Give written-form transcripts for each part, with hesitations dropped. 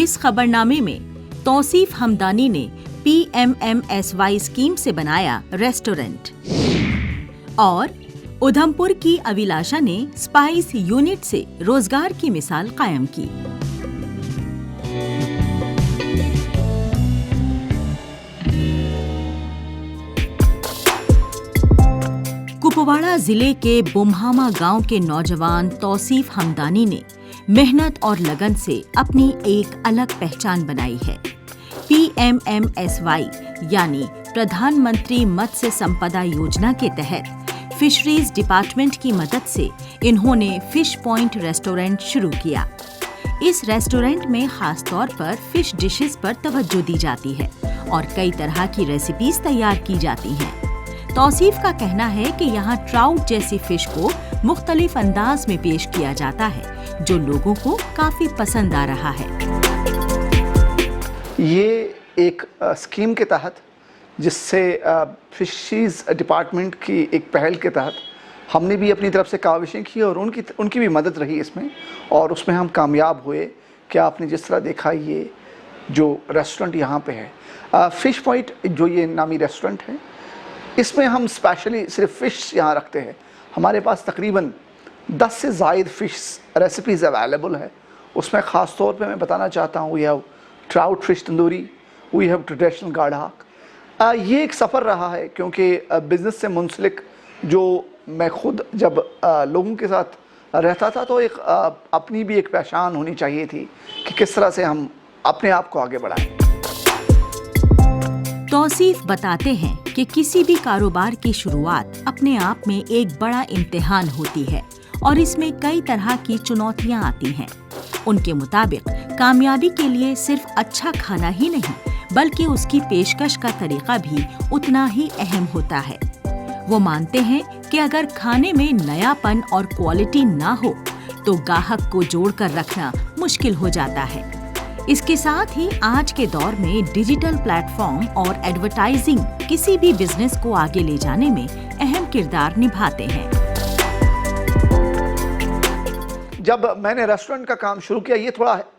इस खबरनामे में तौसीफ हमदानी ने PMMSY स्कीम से बनाया रेस्टोरेंट और उधमपुर की अभिलाषा ने स्पाइस यूनिट से रोजगार की मिसाल कायम की। कुपवाड़ा जिले के बुम्हामा गांव के नौजवान तौसीफ हमदानी ने मेहनत और लगन से अपनी एक अलग पहचान बनाई है। PMMSY यानी प्रधानमंत्री मत्स्य संपदा योजना के तहत फिशरीज डिपार्टमेंट की मदद से इन्होंने फिश पॉइंट रेस्टोरेंट शुरू किया। इस रेस्टोरेंट में खास तौर पर फिश डिशेस पर तवज्जो दी जाती है और कई तरह की रेसिपीज तैयार की जाती हैं। तौसीफ का कहना है कि यहाँ ट्राउट जैसी फिश को मुख्तलिफ अंदाज में पेश किया जाता है, जो लोगों को काफी पसंद आ रहा है। ये एक स्कीम के तहत, जिससे फिशरीज डिपार्टमेंट की एक पहल के तहत हमने भी अपनी तरफ से काविशें की और उनकी भी मदद रही इसमें, और उसमें हम कामयाब हुए कि आपने जिस तरह देखा ये जो रेस्टोरेंट यहाँ पे है, फ़िश पॉइंट जो ये नामी रेस्टोरेंट है, इसमें हम स्पेशली सिर्फ फ़िश यहाँ रखते हैं। हमारे पास तकरीबन 10 से ज़ायद फ़िश रेसिपीज़ अवेलेबल है। उसमें ख़ास तौर पे मैं बताना चाहता हूँ, we have trout fish tandoori, we have traditional गाढ़ाक। ये एक सफ़र रहा है, क्योंकि बिज़नेस से मुंसलिक जो मैं खुद जब लोगों के साथ रहता था, तो एक अपनी भी एक पहचान होनी चाहिए थी कि किस तरह से हम अपने आप को आगे बढ़ाएं। तौसीफ बताते हैं कि किसी भी कारोबार की शुरुआत अपने आप में एक बड़ा इम्तिहान होती है और इसमें कई तरह की चुनौतियां आती हैं। उनके मुताबिक कामयाबी के लिए सिर्फ अच्छा खाना ही नहीं, बल्कि उसकी पेशकश का तरीका भी उतना ही अहम होता है। वो मानते हैं कि अगर खाने में नयापन और क्वालिटी ना हो तो गाहक को जोड़कर रखना मुश्किल हो जाता है। इसके साथ ही आज के दौर में डिजिटल प्लेटफॉर्म और एडवर्टाइजिंग किसी भी बिजनेस को आगे ले जाने में अहम किरदार निभाते हैं। जब मैंने रेस्टोरेंट का काम शुरू किया,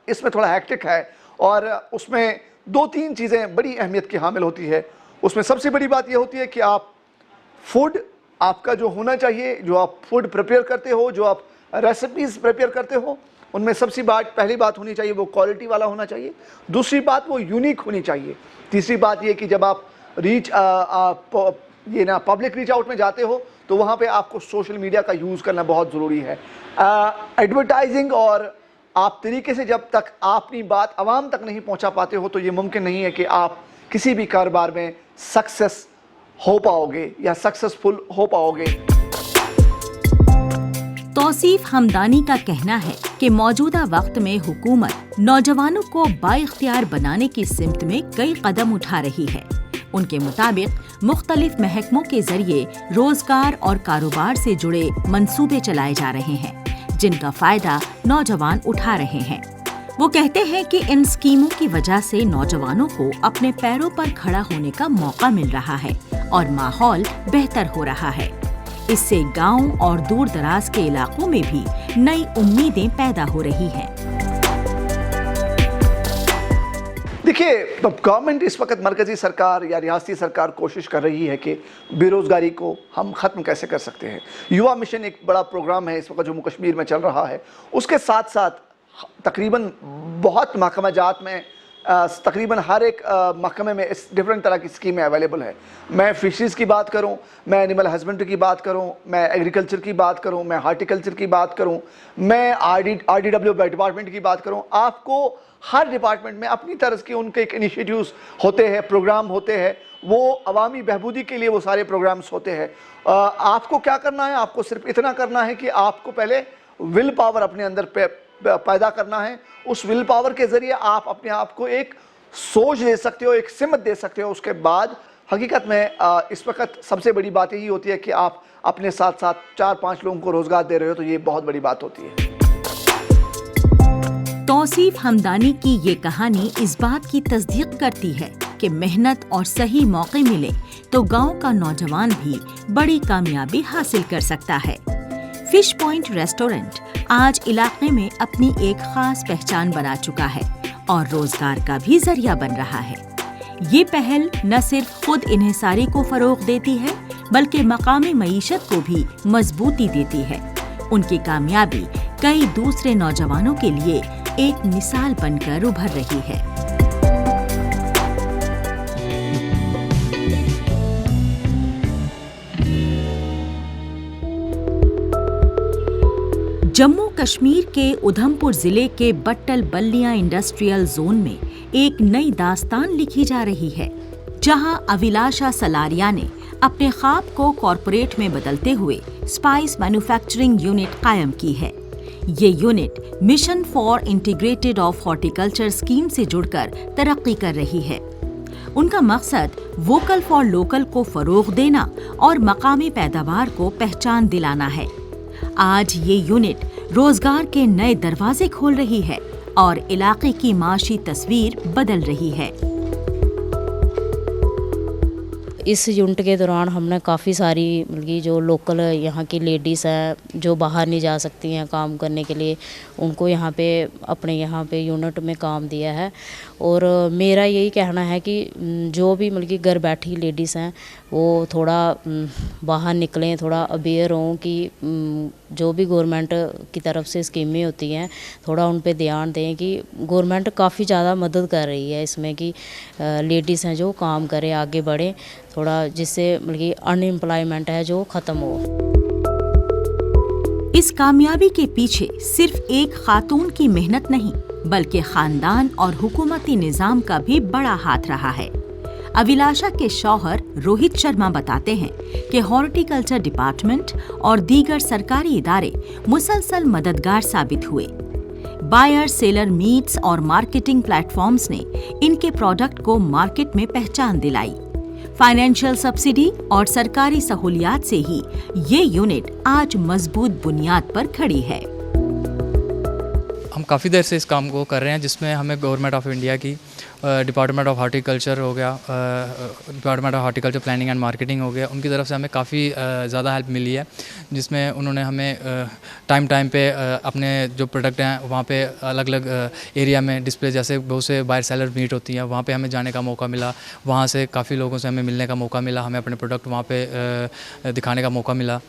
इसमें थोड़ा हेक्टिक है और उसमें 2-3 चीज़ें बड़ी अहमियत की हामिल होती है। उसमें सबसे बड़ी बात यह होती है कि आप फूड आपका जो होना चाहिए, जो आप फूड प्रिपेयर करते हो, जो आप रेसिपीज़ प्रिपेयर करते हो, उनमें पहली बात होनी चाहिए वो क्वालिटी वाला होना चाहिए। दूसरी बात वो यूनिक होनी चाहिए। तीसरी बात ये कि जब आप पब्लिक रीच आउट में जाते हो तो वहाँ पे आपको सोशल मीडिया का यूज़ करना बहुत ज़रूरी है। एडवर्टाइजिंग और आप तरीके से जब तक अपनी बात आवाम तक नहीं पहुँचा पाते हो तो ये मुमकिन नहीं है कि आप किसी भी कारोबार में सक्सेस हो पाओगे या सक्सेसफुल हो पाओगे। तौसीफ हमदानी का कहना है कि मौजूदा वक्त में हुकूमत नौजवानों को बाइख्तियार बनाने की सिमत में कई कदम उठा रही है। उनके मुताबिक मुख्तलिफ महकमों के जरिए रोजगार और कारोबार से जुड़े मंसूबे चलाए जा रहे हैं, जिनका फायदा नौजवान उठा रहे हैं। वो कहते हैं कि इन स्कीमों की वजह से नौजवानों को अपने पैरों पर खड़ा होने का मौका मिल रहा है और माहौल बेहतर हो रहा है। इससे गांव और दूर दराज के इलाकों में भी नई उम्मीदें पैदा हो रही हैं। देखिए, गवर्नमेंट इस वक्त मरकजी सरकार या रियासती सरकार कोशिश कर रही है कि बेरोजगारी को हम ख़त्म कैसे कर सकते हैं। युवा मिशन एक बड़ा प्रोग्राम है इस वक्त जम्मू कश्मीर में चल रहा है। उसके साथ साथ तकरीबन बहुत महकमा जात में तकरीबन हर एक महकमे में इस डिफरेंट तरह की स्कीमें अवेलेबल है। मैं फिशरीज़ की बात करूं, मैं एनिमल हस्बेंड्री की बात करूं, मैं एग्रीकल्चर की बात करूं, मैं हार्टिकल्चर की बात करूं, मैं RDW डिपार्टमेंट की बात करूं, आपको हर डिपार्टमेंट में अपनी तरह के उनके एक इनिशिएटिव्स होते हैं, प्रोग्राम होते हैं। वो अवामी बहबूदी के लिए वो सारे प्रोग्राम्स होते हैं। आपको क्या करना है? आपको सिर्फ इतना करना है कि आपको पहले विल पावर अपने अंदर पैदा करना है। उस विल पावर के ज़रिए आप अपने आप को एक सोच दे सकते हो, एक सिमत दे सकते हो। उसके बाद हकीकत में इस वक्त सबसे बड़ी बात यही होती है कि आप अपने साथ साथ 4-5 लोगों को रोज़गार दे रहे हो, तो ये बहुत बड़ी बात होती है। तौसीफ हमदानी की ये कहानी इस बात की तस्दीक करती है कि मेहनत और सही मौके मिले तो गांव का नौजवान भी बड़ी कामयाबी हासिल कर सकता है। फिश पॉइंट रेस्टोरेंट आज इलाके में अपनी एक खास पहचान बना चुका है और रोजगार का भी जरिया बन रहा है। ये पहल न सिर्फ खुद इन्हिसारी को फरोग देती है, बल्कि मकामी मईशत को भी मजबूती देती है। उनकी कामयाबी कई दूसरे नौजवानों के लिए एक मिसाल बनकर उभर रही है। जम्मू कश्मीर के उधमपुर जिले के बट्टल बल्लियां इंडस्ट्रियल जोन में एक नई दास्तान लिखी जा रही है, जहां अभिलाषा सलारिया ने अपने ख्वाब को कॉरपोरेट में बदलते हुए स्पाइस मैन्युफैक्चरिंग यूनिट कायम की है। ये unit mission for integrated of horticulture scheme से जुड़कर तरक्की कर रही है। उनका मकसद वोकल फॉर लोकल को फरोग देना और मकामी पैदावार को पहचान दिलाना है। आज ये यूनिट रोजगार के नए दरवाजे खोल रही है और इलाके की माशी तस्वीर बदल रही है। इस यूनिट के दौरान हमने काफ़ी सारी मतलब जो लोकल यहाँ की लेडीज़ हैं जो बाहर नहीं जा सकती हैं काम करने के लिए, उनको यहाँ पे अपने यहाँ पे यूनिट में काम दिया है। और मेरा यही कहना है कि जो भी मतलब कि घर बैठी लेडीज़ हैं वो थोड़ा बाहर निकलें, थोड़ा अवेयर हों कि जो भी गवर्नमेंट की तरफ से स्कीमें होती हैं थोड़ा उन पे ध्यान दें कि गवर्नमेंट काफ़ी ज़्यादा मदद कर रही है इसमें कि लेडीज़ हैं जो काम करें, आगे बढ़ें थोड़ा, जिससे मतलब कि अनएम्प्लॉयमेंट है जो ख़त्म हो। इस कामयाबी के पीछे सिर्फ एक खातून की मेहनत नहीं, बल्कि खानदान और हुकूमती निज़ाम का भी बड़ा हाथ रहा है। अभिलाषा के शौहर रोहित शर्मा बताते हैं कि हॉर्टिकल्चर डिपार्टमेंट और दीगर सरकारी इदारे मुसलसल मददगार साबित हुए। बायर सेलर मीट्स और मार्केटिंग प्लेटफॉर्म्स ने इनके प्रोडक्ट को मार्केट में पहचान दिलाई। फाइनेंशियल सब्सिडी और सरकारी सहूलियात से ही ये यूनिट आज मजबूत बुनियाद पर खड़ी है। हम काफ़ी देर से इस काम को कर रहे हैं, जिसमें हमें गवर्नमेंट ऑफ इंडिया की डिपार्टमेंट ऑफ हॉर्टिकल्चर हो गया, department of horticulture planning and marketing हो गया, उनकी तरफ से हमें काफ़ी ज़्यादा हेल्प मिली है, जिसमें उन्होंने हमें टाइम पे अपने जो प्रोडक्ट हैं वहाँ पे अलग अलग एरिया में डिस्प्ले, जैसे बहुत से बायर सेलर मीट होती हैं, वहाँ पे हमें जाने का मौका मिला, वहाँ से काफ़ी लोगों से हमें मिलने का मौका मिला, हमें अपने प्रोडक्ट वहाँ पे दिखाने का मौका मिला।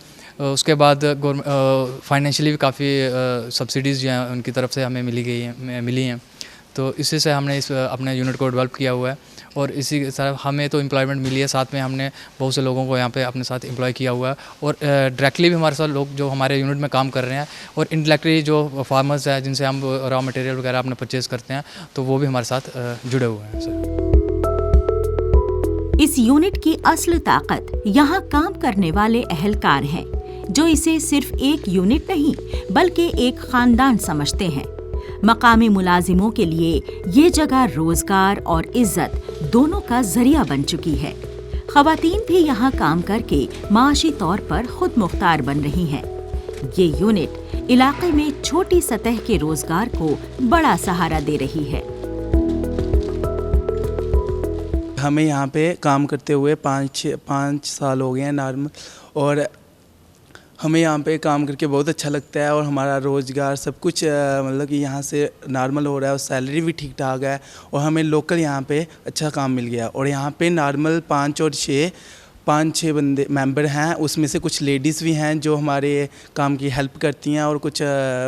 उसके बाद फाइनेंशियली भी काफ़ी सब्सिडीज़ जो हैं उनकी तरफ से हमें मिली हैं। तो इसी से हमने इस अपने यूनिट को डेवलप किया हुआ है और इसी के साथ हमें तो एम्प्लॉयमेंट मिली है, साथ में हमने बहुत से लोगों को यहाँ पे अपने साथ एम्प्लॉय किया हुआ है और डायरेक्टली भी हमारे साथ लोग जो हमारे यूनिट में काम कर रहे हैं और इनडायरेक्टली जो फार्मर्स हैं जिनसे हम रॉ मटेरियल वगैरह अपने परचेज करते हैं, तो वो भी हमारे साथ जुड़े हुए हैं सर। इस यूनिट की असली ताकत यहाँ काम करने वाले अहलकार हैं, जो इसे सिर्फ एक यूनिट नहीं बल्कि एक खानदान समझते हैं। मकामी मुलाजिमों के लिए ये जगह रोजगार और इज्जत दोनों का जरिया बन चुकी है। खवातीन भी यहाँ काम करके माशी तौर पर खुद मुख्तार बन रही हैं। ये यूनिट इलाके में छोटी सतह के रोजगार को बड़ा सहारा दे रही है। हमें यहाँ पे काम करते हुए 5 साल हो गए हैं नॉर्मल, और हमें यहाँ पे काम करके बहुत अच्छा लगता है और हमारा रोज़गार सब कुछ मतलब कि यहाँ से नॉर्मल हो रहा है और सैलरी भी ठीक ठाक है और हमें लोकल यहाँ पे अच्छा काम मिल गया। और यहाँ पे नॉर्मल 5-6 बंदे मेंबर हैं, उसमें से कुछ लेडीज़ भी हैं जो हमारे काम की हेल्प करती हैं और कुछ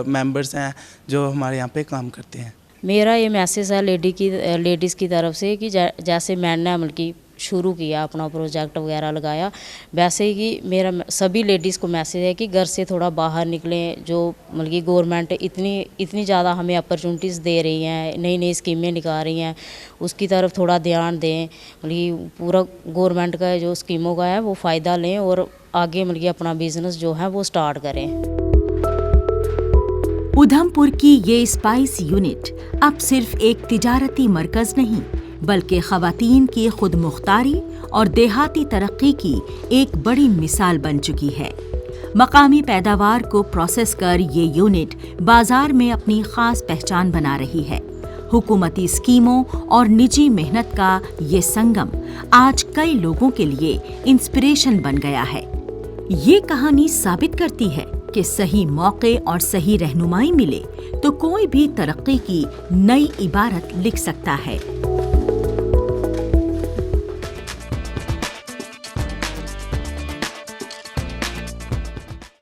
मेंबर्स हैं जो हमारे यहाँ पे काम करते हैं। मेरा ये मैसेज है लेडीज़ की तरफ से कि जैसे मैंने मतलब कि शुरू किया अपना प्रोजेक्ट वगैरह लगाया, वैसे ही मेरा सभी लेडीज़ को मैसेज है कि घर से थोड़ा बाहर निकलें। जो मतलब कि गवर्नमेंट इतनी ज़्यादा हमें अपॉर्चुनिटीज़ दे रही हैं, नई नई स्कीमें निकाल रही हैं, उसकी तरफ थोड़ा ध्यान दें। मतलब कि पूरा गवर्नमेंट का जो स्कीमों का है वो फ़ायदा लें और आगे मतलब कि अपना बिज़नेस जो है वो स्टार्ट करें। उधमपुर की ये स्पाइस यूनिट अब सिर्फ एक तिजारती मरकज नहीं, बल्कि खवातीन की खुद मुख्तारी और देहाती तरक्की की एक बड़ी मिसाल बन चुकी है। मकामी पैदावार को प्रोसेस कर ये यूनिट बाजार में अपनी खास पहचान बना रही है। हुकूमती स्कीमों और निजी मेहनत का ये संगम आज कई लोगों के लिए इंस्पिरेशन बन गया है। ये कहानी साबित करती है कि सही मौके और सही रहनुमाई मिले तो कोई भी तरक्की की नई इबारत लिख सकता है।